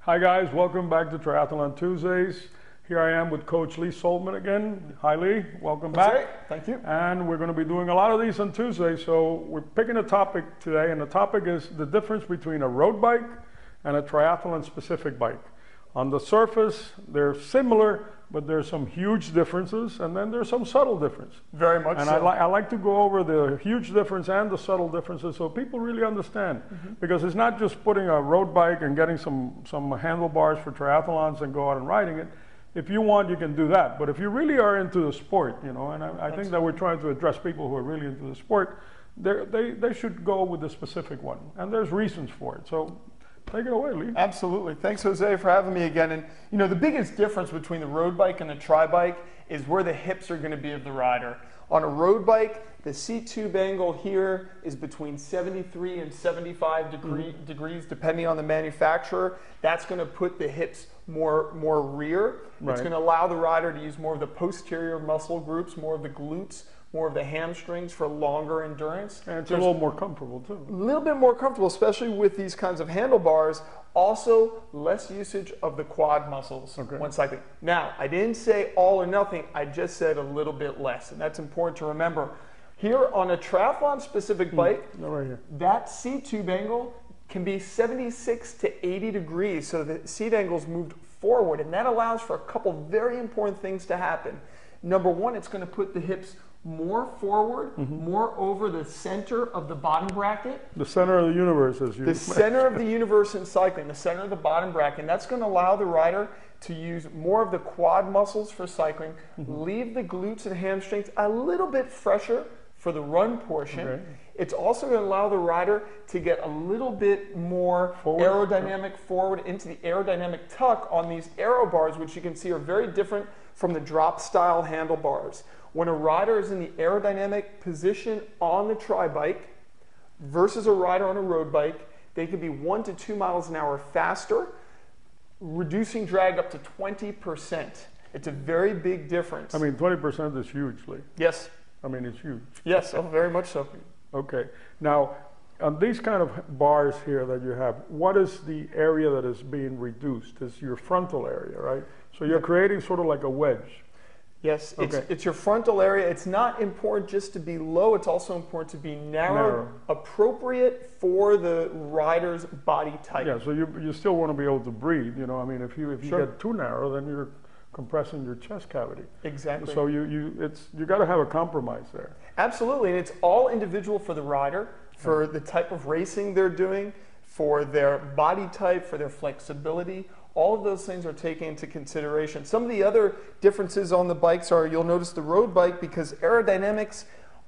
Hi guys, welcome back to Triathlon Tuesdays. Here I am with Coach Lee Zohlman again. Hi Lee, welcome back. Great. Thank you. And we're going to be doing a lot of these on Tuesday, so we're picking a topic today, and the topic is the difference between a road bike and a triathlon specific bike. On the surface, they're similar, but there's some huge differences, and then there's some subtle difference. Very much and so. I like to go over the huge difference and the subtle differences so people really understand. Because it's not just putting a road bike and getting some handlebars for triathlons and go out and riding it. If you want, you can do that. But if you really are into the sport, you know, and I think that we're trying to address people who are really into the sport, they should go with the specific one. And there's reasons for it. So take it away, Lee. Absolutely. Thanks, Jose, for having me again. And you know, the biggest difference between the road bike and the tri-bike is where the hips are going to be of the rider. On a road bike, the seat tube angle here is between 73 and 75 degrees, depending on the manufacturer. That's going to put the hips more rear. Right. It's going to allow the rider to use more of the posterior muscle groups, more of the glutes, more of the hamstrings for longer endurance. And it's a little more comfortable too. A little bit more comfortable, especially with these kinds of handlebars. Also, less usage of the quad muscles when cycling. Now, I didn't say all or nothing, I just said a little bit less, and that's important to remember. Here on a triathlon specific bike, right here, that seat tube angle can be 76 to 80 degrees, so the seat angle's moved forward, and that allows for a couple very important things to happen. Number one, it's going to put the hips more forward, more over the center of the bottom bracket. The center of the universe, as you The center of the universe in cycling, the center of the bottom bracket. And that's going to allow the rider to use more of the quad muscles for cycling, leave the glutes and hamstrings a little bit fresher for the run portion. Okay. It's also going to allow the rider to get a little bit more aerodynamic forward into the aerodynamic tuck on these aero bars, which you can see are very different from the drop style handlebars. When a rider is in the aerodynamic position on the tri-bike versus a rider on a road bike, they could be 1 to 2 miles an hour faster, reducing drag up to 20%. It's a very big difference. I mean, 20% is huge, Lee. Yes. I mean, it's huge. Yes, oh, very much so. Okay. Now, on these kind of bars here that you have, what is the area that is being reduced? It's your frontal area, right? So you're creating sort of like a wedge. Yes, it's your frontal area. It's not important just to be low, it's also important to be narrow. Appropriate for the rider's body type. Yeah, so you still want to be able to breathe, you know. I mean, if you get too narrow, then you're compressing your chest cavity. Exactly. So you got to have a compromise there. Absolutely, and it's all individual for the rider, for the type of racing they're doing, for their body type, for their flexibility. All of those things are taken into consideration. Some of the other differences on the bikes are, you'll notice the road bike, because aerodynamics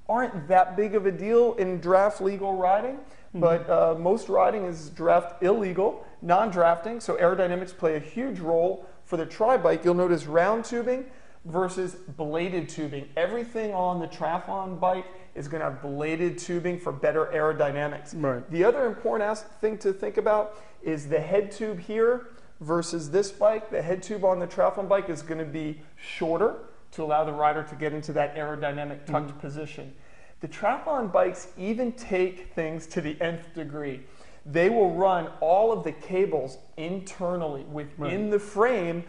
aren't that big of a deal in draft legal riding, but most riding is draft illegal, non-drafting, so aerodynamics play a huge role. For the tri-bike, you'll notice round tubing versus bladed tubing. Everything on the triathlon bike is going to have bladed tubing for better aerodynamics. Right. The other important thing to think about is the head tube here versus this bike. The head tube on the triathlon bike is going to be shorter to allow the rider to get into that aerodynamic tucked position. The triathlon bikes even take things to the nth degree. They will run all of the cables internally within the frame,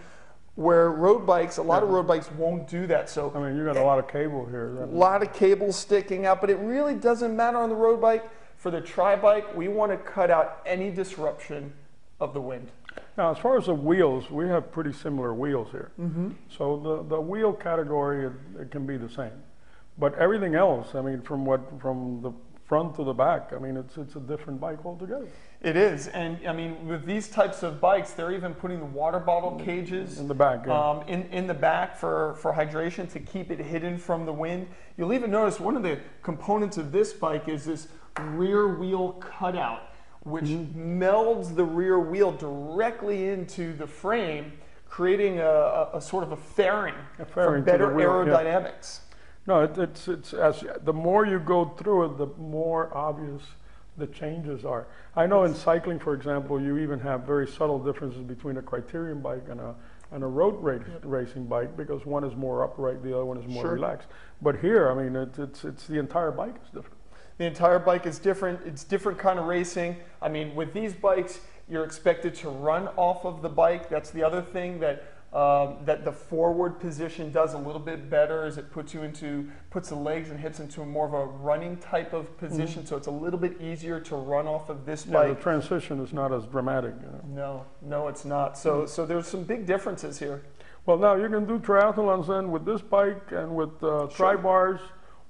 where road bikes, a lot of road bikes won't do that. So I mean, you got a lot of cable here. A lot of cables sticking out, but it really doesn't matter on the road bike. For the tri-bike, we want to cut out any disruption of the wind. Now, as far as the wheels, we have pretty similar wheels here. So the wheel category, it can be the same. But everything else, I mean, from the front to the back, I mean, it's a different bike altogether. It is, and I mean, with these types of bikes, they're even putting the water bottle cages in the back, in the back for hydration to keep it hidden from the wind. You'll even notice one of the components of this bike is this rear wheel cutout, which melds the rear wheel directly into the frame, creating a sort of a fairing for better aerodynamics. No, it's as the more you go through it, the more obvious the changes are. I know in cycling, for example, you even have very subtle differences between a criterium bike and a road racing bike, because one is more upright, the other one is more relaxed. But here, I mean, it's the entire bike is different. The entire bike is different. It's different kind of racing. I mean, with these bikes, You're expected to run off of the bike. That's the other thing that that the forward position does a little bit better, is it puts the legs and hips into more of a running type of position, so it's a little bit easier to run off of this bike. Yeah, the transition is not as dramatic. No, it's not. So there's some big differences here. Well, now you can do triathlons then with this bike and with tri-bars,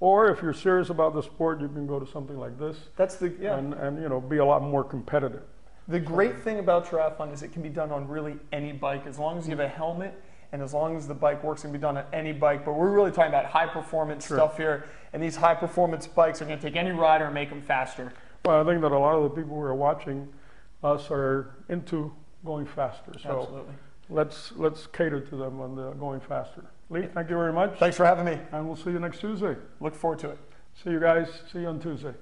or if you're serious about the sport, you can go to something like this. That's the and be a lot more competitive. The great thing about triathlon is it can be done on really any bike, as long as you have a helmet and as long as the bike works. It can be done on any bike, but we're really talking about high performance stuff here, and these high performance bikes are going to take any rider and make them faster. Well, I think that a lot of the people who are watching us are into going faster, so Absolutely. let's cater to them on the going faster. Lee, thank you very much. Thanks for having me. And we'll see you next Tuesday. Look forward to it. See you guys. See you on Tuesday.